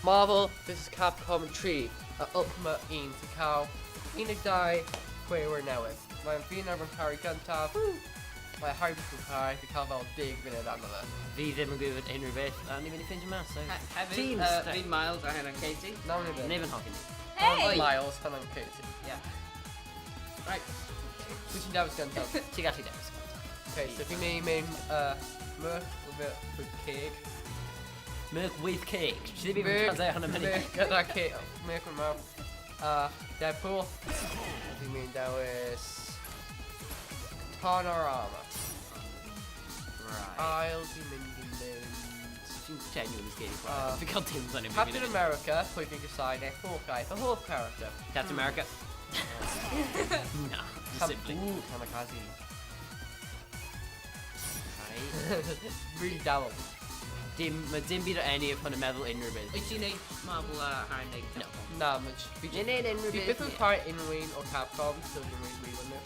Marvel vs Capcom 3 Ultimate un to cael 12 chwarae newydd. Mae'n fi'n arfer cael gyntaf. Mae Harry Potter cael fi cael fel 10 munud arno fe. Fi ddim yn gwybod unrhyw beth, a ni fynd i ffeindio mas. Hefyd, fi'n Miles a hynny'n Katie. Nawn ni Neb yn hoffi ni. Hey! Miles, hwnna'n Katie. Yeah. Right. Pwy sy'n dewis gyntaf? Ti'n gallu dewis. Okay, so fi'n mynd Merc with cake. Merc with cake. Ti ddim yn translate hwnna'n mynd. Merc gyda cake. Merc with mouth. Deadpool. Fi'n mynd dewis Panorama. Right. I'll be mynd Ti'n genuinely scared. Fi'n cael dim fan i Captain America, pwy fi'n gysau neu Hawkeye, the whole character. Captain America. Nah, simply. Kamikaze. Right. Really dawel. Mae dim byd o enni of hwn yn meddwl unrhyw beth. Wyt ti'n neud Marvel a Harry neud? No. Na, much. Ni'n neud unrhyw Fi beth. byth yn cael unrhyw un o Capcom, so dwi'n really wheel yn nhw.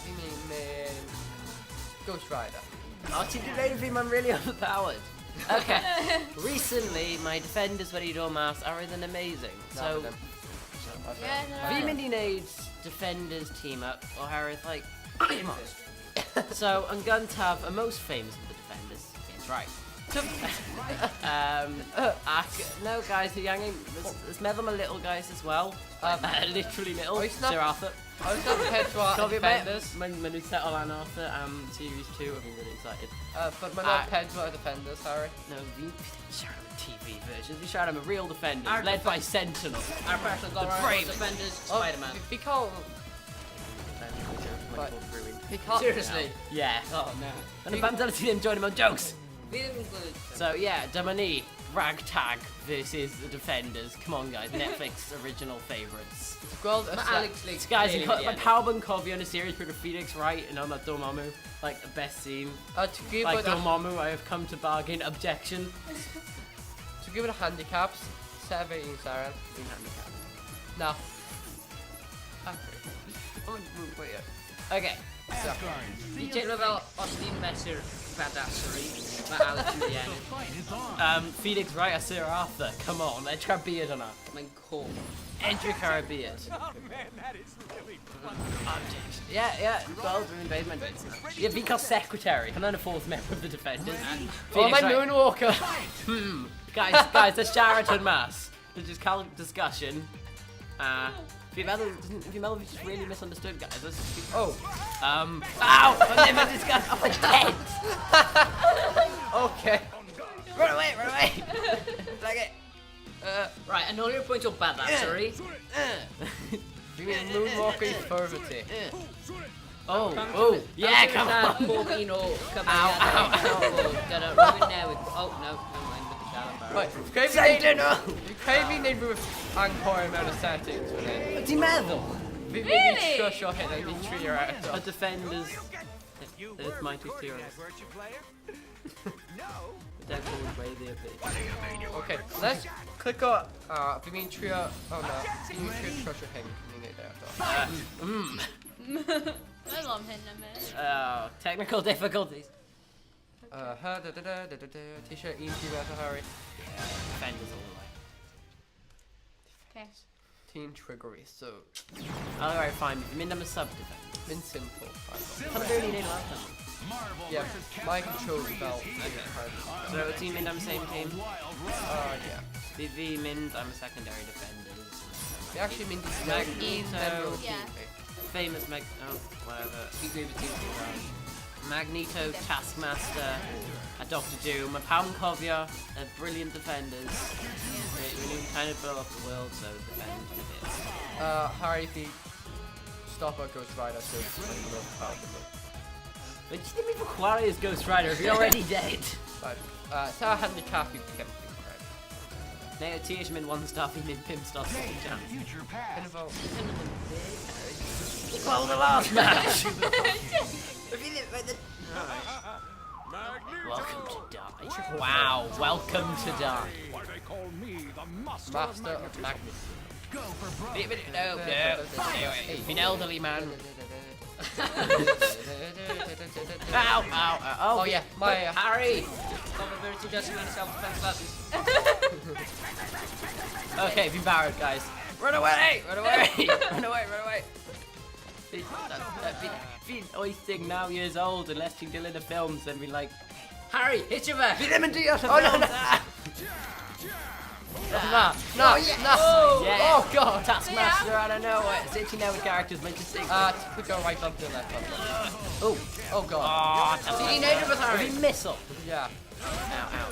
Fi'n mynd Ghost Rider. O, ti'n gwneud fi, mae'n really overpowered. Okay. Recently, my Defenders wedi dod mas a roedd yn amazing. So, Yeah, no. fi'n mynd i wneud Defenders team up oherwydd, like, come on. So, yn gyntaf, y most famous of the Defenders, James Wright. Ac, no guys, there's meddwl am little guys as well. Literally little, Oes na- Sir Arthur. Oes na pedwar Cofio Defenders? Maen nhw'n settle lan Arthur am Series 2, I've been really excited. But mae na pedwar Defenders, Harry. No, fi'n siarad am TV version, fi'n siarad am a real Defenders, Our led by Sentinel. Our personal The God brave. Defenders, Spider-Man. Fi cael... Fi cael... Seriously? Yeah. Oh, no. Yn y band dyle ti ddim join mewn jokes. Fi ddim yn gwybod. So yeah, dyma ni, Ragtag versus the Defenders. Come on guys, Netflix original favourites. Gweld y Mae Alex Lee. Guys, clearly mae wedi pawb yn cofio yn y series pryd o Phoenix Wright yn o'n Dormammu. Like, the best scene. To give Like, it a... Dormammu, I have come to bargain, objection. To give it a handicaps, 7 Saren. Fi'n handicap. Na. Okay. Fi'n teimlo fel os ni'n mesur badassery, mae Alex yn di ennill. Phoenix Wright a Sir Arthur, come on, edrych ar beard hwnna. Mae'n cool. Edrych ar y beard. Oh man, that is really fun. Yeah, well, dwi'n dweud mae'n dweud. Ie, fi'n cael secretary, hwnna'n y fourth member of the Defenders. Oh, mae Moonwalker! Guys, let's siarad hwn mas. Let's just cael discussion. Fi'n meddwl fi just really misunderstood, guys. Oh. Ow! I'm ddim yn discuss. Oh, my head! Okay. Run away! Like it. Right, yn ôl i'r pwynt o badassery. Fi'n mynd Moonwalker i ffwrdd ti. Oh, yeah, come on! Pob un o cyfeiriadau gyda rhywun newydd. Oh, no, never mind with the Shalom Barrow. Right, fi'n credu fi'n neud rhywbeth anghywir mewn y settings fan hyn. Ti'n meddwl? Fi'n mynd i trwsio hyn a fi'n trio eto. A Defenders... Earth Mighty Heroes. Weren't you player? No. Deadpool was way the bit. Okay, let's click on... fi'n mynd trio... Oh no, fi'n mynd trio trwsio hyn. Fi'n neud eto. Meddwl am hyn am hyn. Oh, technical difficulties. Ti eisiau un team eto, Harry? Defenders all the way. Okay. Team triggery, so... Alright, fine, fi'n mynd am y sub-defender. Mynd simple. Pan o'n rili neud last time. Yeah, my controls fel... So, ti'n mynd am same team? Yeah. Fi mynd am secondary defenders. Fi actually mynd i snag un member o Yeah. team fi. Famous whatever. Fi'n gwybod ti'n Magneto, Taskmaster, a Doctor Doom. Mae pawb yn cofio y brilliant defenders. We need to kind of blow up the world, so defend a bit. Harry, fi... Stop at Ghost Rider, so... But you didn't even chwarae as Ghost Rider if you're already dead. Right. Sa handicap i Caerffili, right? Neu ti eisiau mynd one star, fi'n mynd 5 stars. Future past. Kind of Well, the last match! Welcome to die. Wow, welcome to die. Why they call me the master, Master of Magnus. Go for broke. No, he's an elderly man. Ow, ow, ow. Oh yeah, my Harry! Got my ability just amount of self-defense buttons. Okay, be barred, guys. Run away! Run away! Run away! Run away! Been oisting now years old and letting Dylan the films and be like, Harry, hit your back! be them and do your Oh, no, no. Nah, nah, nah. Yeah. Oh god. Taskmaster out of nowhere. It's actually now with characters meant to sing. We go right bump to left bump. Oh. Oh god. Oh, CD Nader with Harry. missile. Yeah. Ow, ow, ow.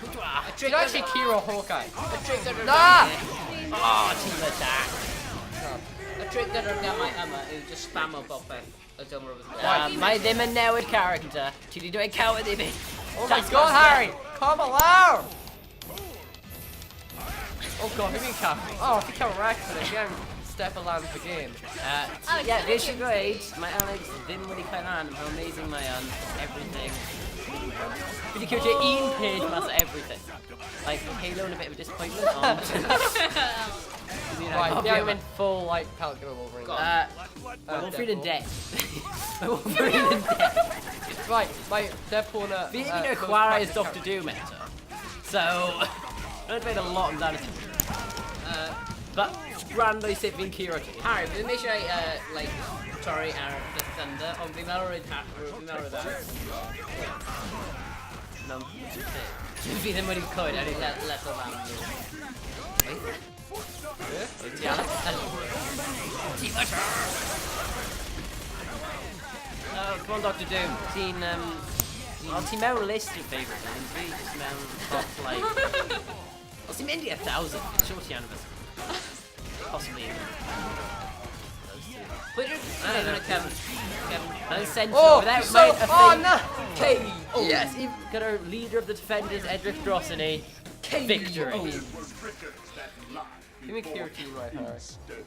A Did trick actually that... Kiro Hawkeye. A trick that... Nah! Oh, team attack. A trick that got my Emma who just spam up off a dumb rubber. My them and now with character. Chili do I count with him? Oh my god, Harry! Come along! Oh god, who mean cap? Oh, I think I'm right for this. Again, step around the game. Yeah, this is great. My Alex didn't really quite on how amazing my everything. Pretty cool to Ian Page master everything. Like Halo and a bit of a disappointment. Right, yeah, I'm in full, like, Calculator Wolverine. Wolverine in debt. Wolverine in debt. Right, my Deadpool and Being Chwarae is Dr. Doom enter. So, I've made a lot of that. But, randomly sit being Kira. Harry, we make sure like, sorry, our defender on female or female that. No. Be them when he could, and he let the man. Come on, Dr. Doom. Seen, Team L list your favourite things. We just top, like... I'll see Mindy 1,000. Shorty anniversary. Possibly. Put your... I don't know, Kevin. And Central Oh, without so, mind a oh thing. no! K. Oh. Yes, even got our leader of the defenders, Edric Drossany. Victory. Give me Kira team right, Harry.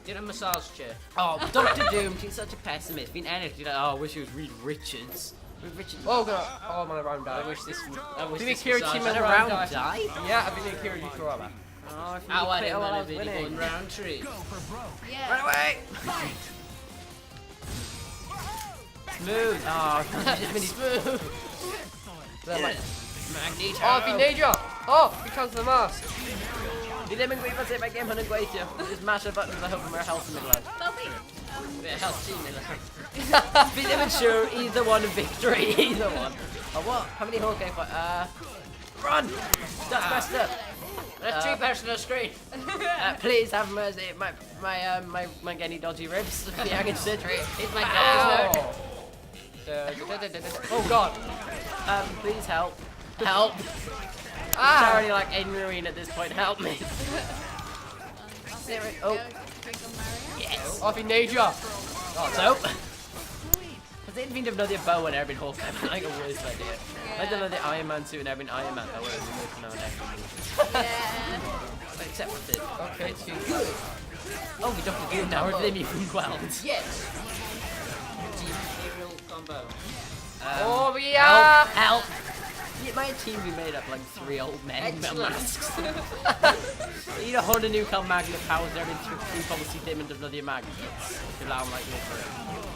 Did a massage chair. Oh, Dr. Doom, she's such a pessimist. Being energy, like, oh, I wish it was Reed Richards. Reed Richards. Oh god. Oh, I'm on a round die. I wish this Give me massage Kira team And and a a round round die. die? Yeah, I've been in Kira Forever. Oh, if you I quit didn't while I want was to be winning. going round tree. Yeah. Run away! Smooth. Oh, Smooth. Magneto. Oh, Finadra! Oh, because of the mask. Di ddim yn gweithio sef mae gêm hwn yn gweithio. Just mash a button a hope mae'r health yn mynd lan. Yeah, health team. Fi ddim yn sure either one in victory, either one. Oh, what? How many Hawkeye fight? Run! That's messed up. There's two person on the screen. Please have mercy. My getting dodgy ribs. The angen surgery. It's my Oh. Oh god. Please help. Help. Ah. It's already like in ruin at this point. Help me. Oh. Yes. Oh, Finadra. So. Has they been defnyddio bow and erbyn Hawkeye? Like a worst idea. I defnyddio Iron Man suit and erbyn Iron Man. That would have been working on everything. Yeah. Except for this. Okay, too good. Oh, we don't get now. We're them even well. Yes. Team aerial combo. Oh yeah. Help! Yeah, my team be made up like 3 old men in masks. You need a Honda new Cal Magnet powers there in 3 policy dim and defnyddio magnets. To allow like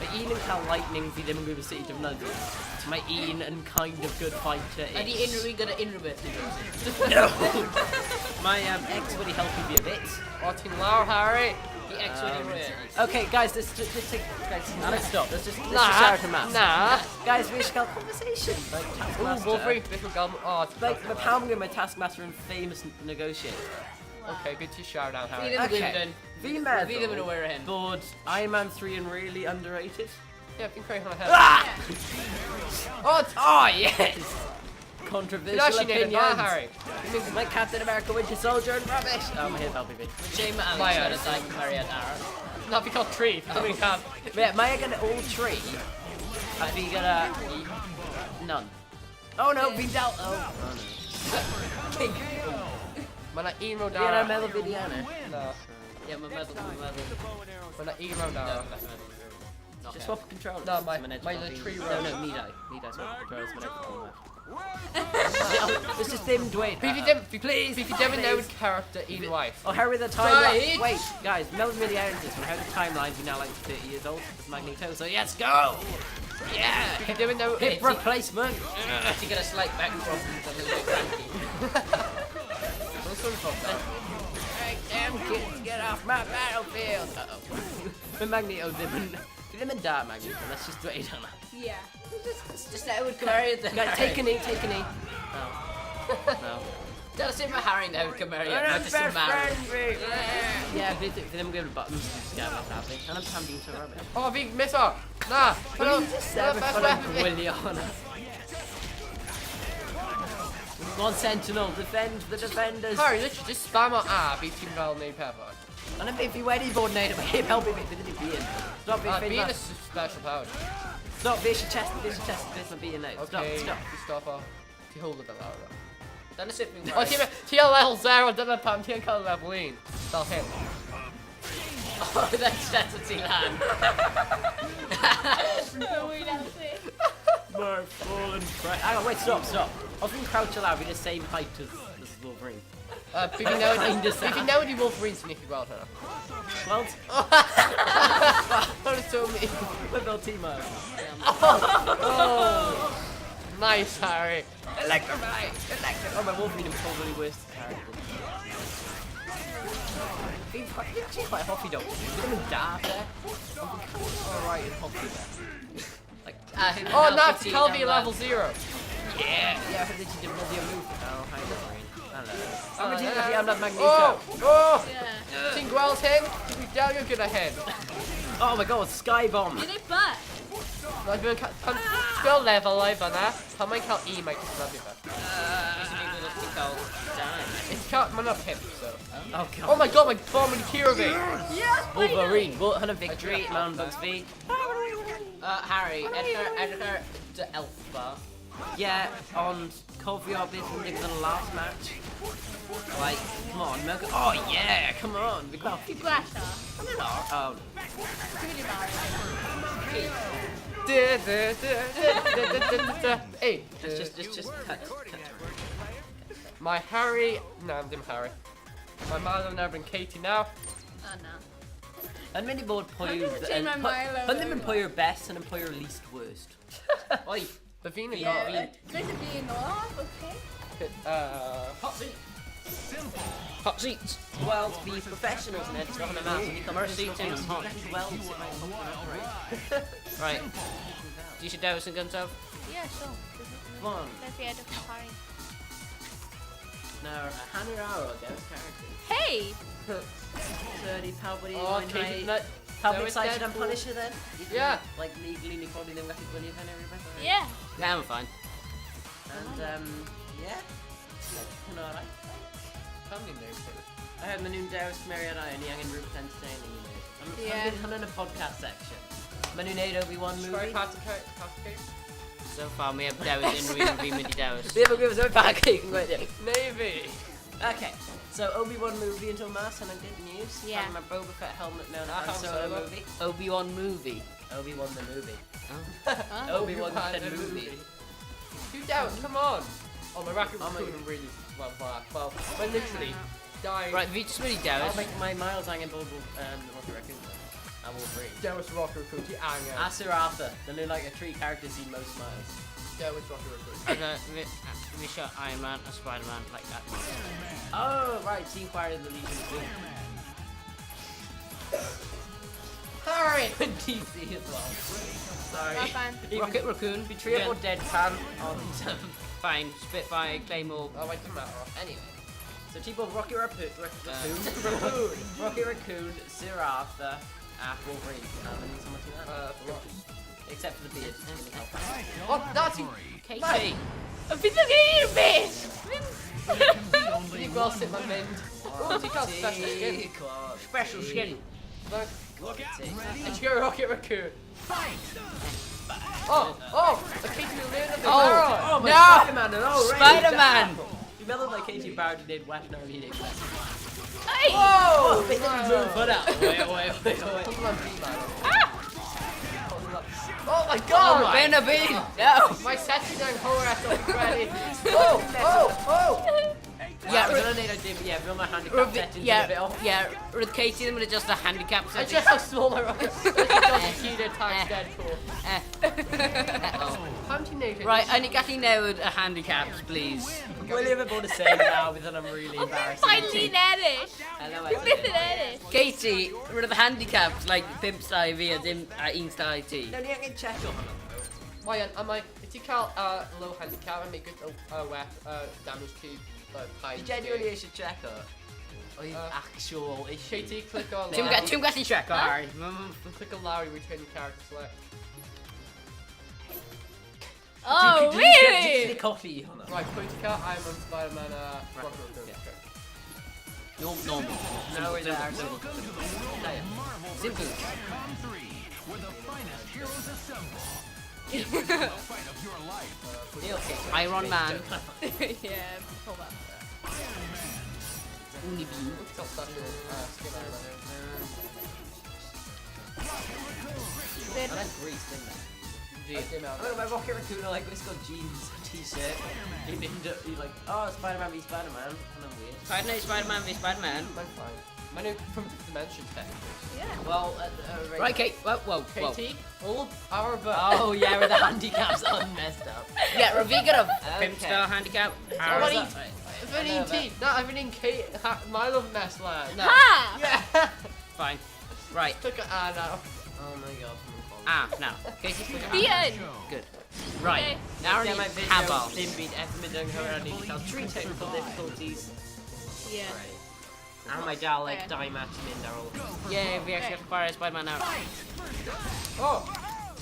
but un yn cael lightning fi ddim yn gwybod sut I defnyddio. Mae un yn kind of good fighter. And the injury gonna inrobit. No! My ex would help me a bit. Oh, Team Lau, Harry. The X would inrobit. Okay, guys, let's take. Guys, Alex, stop. Let's just Nah, shout him out. nah. Guys, we should have a conversation. Like, Ooh, Taskmaster. Wolverine, Little Gum. Oh, it's Like, my Palmgrim, my Taskmaster, and famous negotiator. okay, good to shout out, Harry. Feed him Okay. Gluten. Fi Feed him meddwl aware of him. bod Iron Man 3 yn really underrated. Yeah, I've been crying on my head. Ah! Oh, Oh, yes! you Controversial actually need opinions. it, Harry. Like Captain America, Winter Soldier, and rubbish. Oh, my head, LPV. Jay My Alex had a dyke Mariette Arrow. Not because tree. I mean, can't. Yeah, mae gan all 3. A fi gyda... None. Oh no, fi'n dal... Oh, no. King. Mae na un round Fi yna'n arall. meddwl fi di anna. No. Yeah, my meddwl. Mae na un round arall. Just swap controllers. No, my- Mae'n edrych my fel the fi- tree No, round. no, need I swap controllers, mae'n edrych fel fi. This is them, Dwayne. Please, if you don't know his character in life. Oh, how are the timelines? Right. Wait, guys, Melvin really ironed this one. How are the timelines? You're now like 30 years old as Magneto, so yes, go! Yeah! If you don't know Hip replacement! You get a slight back and forth and a little cranky. What's wrong with that? Alright, damn kids, get off my battlefield! Uh-oh. But Magneto didn't die, Magneto. Let's just wait on that. Yeah. Just that it would carry it. Guys, take a knee, take a knee. No. No. Tell us about Harry now, come here. I'm Not just a man. Yeah, for them give it buttons, just get them happy. And I'm being so rubbish. Oh, big missile! Nah! Put on! Williana. One sentinel, defend the defenders. Harry, literally just spam on R, beat Team Val Name Pepper. And if you ready board native, help me, being. Stop being Being a special power. Stop, this your chest, this my being now. Okay, Stop. Stop off. Hold it out. Don't sit me. Oh, TL level 0, don't let Pam, TL color level 1. Stop him. Oh, that's a T-Lan. More fallen prey. Hang on, wait, stop. I was going to crouch aloud, be the same height as Wolverine. If you know the Wolverine's Nicky Wilder. Well, That is so mean. with no team up. Oh, nice, Harry. Electrify! Oh, my Wolverine is probably worst character. He's quite Huffy though. He's gonna die there. Alright, in Huffy there. Like, Oh, that's Calvi level 0. yeah, I heard that you did bloody move. Oh, hi, Wolverine. Hello. yeah. I'm not Magneto. Oh! Yeah. Think Wells him? If you down, you're gonna hit. Oh my god, Sky Bomb. Get it back. Spell level live on that. How many call E make this not It's called man up him, so. Oh god. Oh my god, my bomb and Kirby! Yes, Wolverine, what a victory, man, Bugs V. Harry, Edgar the elf bar. Yeah, on Covey obviously for the last match. Like, come on, Milk. Oh yeah, come on. We got Flasher. oh. Really Hey, Just cut. my Harry. No, I'm dim Harry. My Milo now and Katie now. Oh no. And many board put you Change my Milo. put them in player best and in player least worst. Oi, the Vina Yeah, got let it be off, okay? Hot seat. Hot seats. Well, to be professionals and it's not on a mouse and become seating hot. well to sit my Right. You should dose and guns out. Yeah, sure. Come on. Let's be out of party. Now, Hannah Arrow against characters. Hey! 30 Palpatine, Oh, Katie, no, How no, excited it's I'm Deadpool. Punisher then? Yeah. Like legally, Nicole, them got people in and everybody. Yeah. Yeah, I'm fine. And yeah. You know, alright. Family name. I have Manu Darius, Mariana, and Young and Rupert entertaining you. Yeah. I'm in a podcast section. Manu Nate Obi-Wan movie. So far, we have Dowers in Mini Dowers. We have a group of pancake right there. Navy. Okay, so Obi-Wan movie until Mass, and good news. Yeah. Having my Boba Fett helmet now in a Han Han Solo Solo. movie. Obi-Wan movie. Obi-Wan the movie. Huh? Obi-Wan the movie. You down, come on. Oh, my Rocket Oh, my- Raccoon really well, but literally dying. Right, we just Mini I'll Dowers. make my Miles Hanging Bulbul Rocket Raccoon. I will bring. There was Rocket Raccoon, the anger. Sir Arthur, the new like a tree character seen most smiles. There was Rocket Raccoon. We shot Iron Man and Spider-Man like that. Oh, right, Team Fire in the Legion of Doom. Harry! DC as well. Sorry. Not fun. Rocket Raccoon. Betrayal or Deadpan on Fine. Spitfire, Claymore. Oh, wait, doesn't matter. Anyway. So team of Rocket Raccoon, Raccoon. Rocket Raccoon, Sir Arthur, Wolverine. And someone see that? Except for the beard. Oh, that's it. Katie. I've been looking at you, bitch! You go sit my mend. Oh, you got special skin. Special skin. Look, Look out, and ready? you go Rocket Raccoon. Oh, the Katie will learn of the Oh my No! Spider-Man and oh, Spider-Man! You remember like Katie Barrett did West Now Eating. Hey! Whoa! They didn't move, but up. Wait. Hold on, Oh my god! Oh, Benabin! No! My sexy young whore ass up ready. Oh! Yeah, I don't need a dim. Yeah, build my handicap settings in a bit off. with Katie, I'm gonna adjust the handicap I settings. just how small my eyes. Just Peter times Deadpool. Continuated. Right, I need Katie now with a handicap, please. William about to say now because I'm really embarrassed. Finally edit. Hello, We missed an edit. Katie, rid of the handicaps like Pimp Style V and Insta IT. No, you can check on them. Why am I? If you call low handicap and make it damage to pie. You genuinely should check her. Oh, actual issue. Katie, click on Tim got the track, alright. Click on Larry, return your character select. Oh, Did really? you coffee on her? Right, Quintica, I'm on Spider-Man, Normal. Now we're there. Simple. Capcom 3, where the finest heroes assemble. The fight of your life. Iron Man. Yeah, hold on. Unibeam. What's got special skin on I like Greece, didn't I? it? I look at my Rocket Raccoon, I like this got jeans, t-shirt. He's like, oh, Spider-Man v Spider-Man. And I'm weird. Spider-Man v Spider-Man. I'm fine. My new from Dimension technically. Yeah. Well, Right, Kate. Whoa. Katie, hold our butt. Oh, yeah, with the handicaps all messed up. Yeah, Ravi got a Pimp Okay. Style handicap. How is many? that? I've been eating. No, I've been in Kate. My love mess lad. No. Ha! Yeah. Fine. Right. Took a now. Oh my god. Now. Katie, put The your end. Good. Right. Okay. Now Yeah, I my need video Habal. didn't beat Ephemer her and you tell 3 technical difficulties. Yeah. And my dad like Okay. die matching in there all. Yeah, we actually have to fire Spider-Man now. Oh,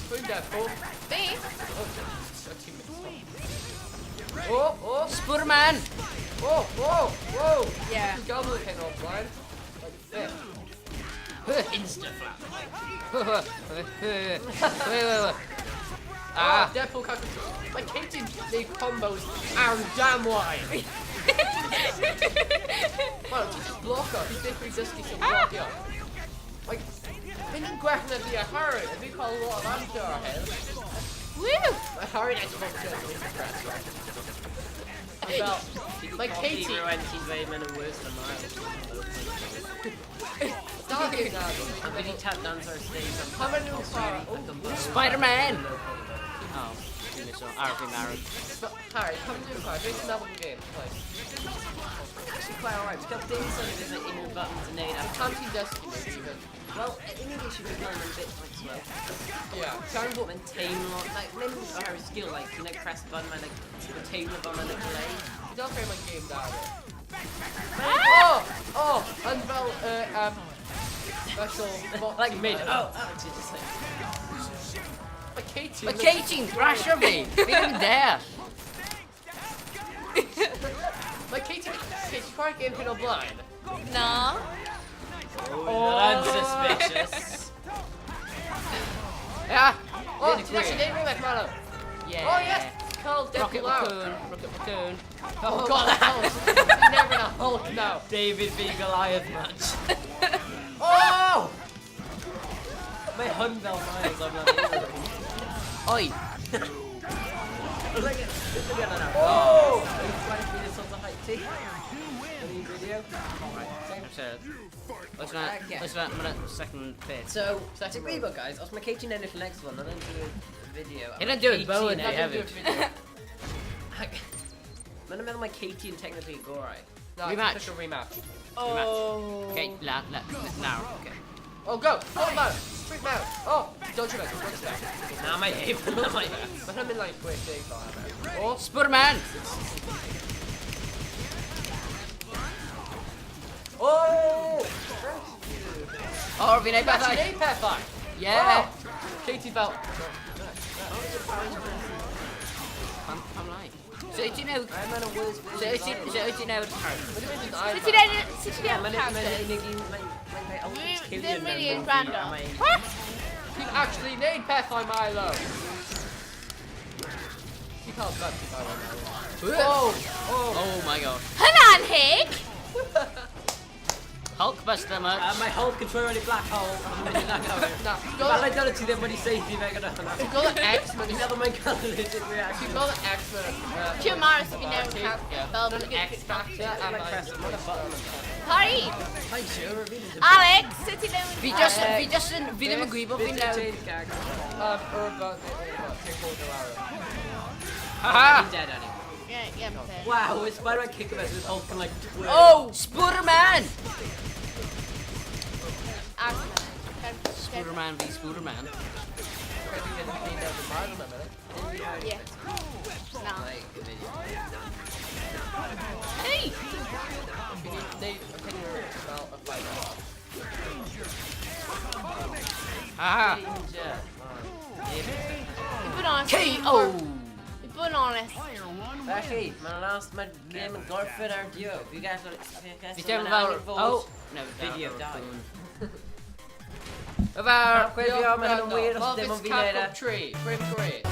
who's that for? Me? Oh, Spider-Man! whoa! Yeah. The goblin came off blind. Like this. Insta-flap. Wait. Ah, Deadpool cut. My Katie, the combos are damn wide. Well, you just block her. He's different dusky to block you. Like, didn't Griffin be a hurry? If we call a lot of answer our head. Woo! My hurry next month just about my Katie. She's way men are worse than mine. Stop it now. I'm gonna tap dancer stage. How many new car? Spider-Man! Oh, you missed one. RP married. Harry, come to the car. Make another game. Play. Actually quite alright. We've got things on it in your buttons and need. Can't see Destiny even. Well, in English you can play them a bit like slow. Yeah. Can't go. Maintain like maybe our skill like you know press the button and like maintain the button and play. You don't play my game down. Ah! Oh, unveil special box. Like mid. Oh, actually just like. My Katie. But Katie, thrash Ravi! Be in there! My Katie can't get hit or blind. No. Oh, that's suspicious. Yeah. Oh, Didn't that's agree. an name that matter. Yeah. Oh yes. Call Rocket Deadpool out. Raccoon. Oh god, the Hulk. He's never in a Hulk now. David v Goliath match. Oh! My Hundell miles, I'm not Oi! Oh! Let's not second bit. So, to reboot guys, I was my Katie in the next one, and then do a video. He didn't do it, Bowen, Katie they and- haven't. Man, I meant my Katie and technically go right. No, Rematch. it's a rematch. Oh. Okay, now, okay. Oh, go! Hold him out! Street him out! Oh! Don't shoot him! Don't shoot him! Now my aim, now my But I'm in like quick days on Oh! Spider-Man! Oh! Oh, Ravi, night That's back. an Apex fight! Yeah! Oh. Katie felt. I'm lying. So do you know? I'm on a worse So do you know? What do you mean it's Iron Did Man? you Yeah, know my characters? They're really random. What? You actually need Peth on Milo! You can't bet if I don't know. Oh! Oh my god. Come on, Hick! Hulkbuster much. My Hulk can throw any black hole. No, Fel dylai ti ddim wedi seithi fe gyda hwnna. Ti'n gweld y X-Men? Dwi'n meddwl mae'n cael y legit Ti'n reaction. gweld y X-Men? Ti'n Mars fi newydd cael fel Yn X-Factor a mae'n... Pari! Mae'n siwr, fi ddim. Alex, sut ti newydd? Fi ddim yn gwybod fi'n newydd. Haha! He's dead anyway. Yeah, fair. Wow, it's Spider-Man kick of us with Hulk can like twirl. Oh! Spooderman! Spooderman v Spooderman. Yeah. No. Hey! Haha! I bod honest. KO! I bod honest. Felly, mae'n last mae game yn gorffen ar duo. Fi guys got it. Fi ddim fel... Oh! No, Video die. About... Chwarae, mae hyn yn wir os dim ond fi'n neud e. Capcom Tree, Grim Great.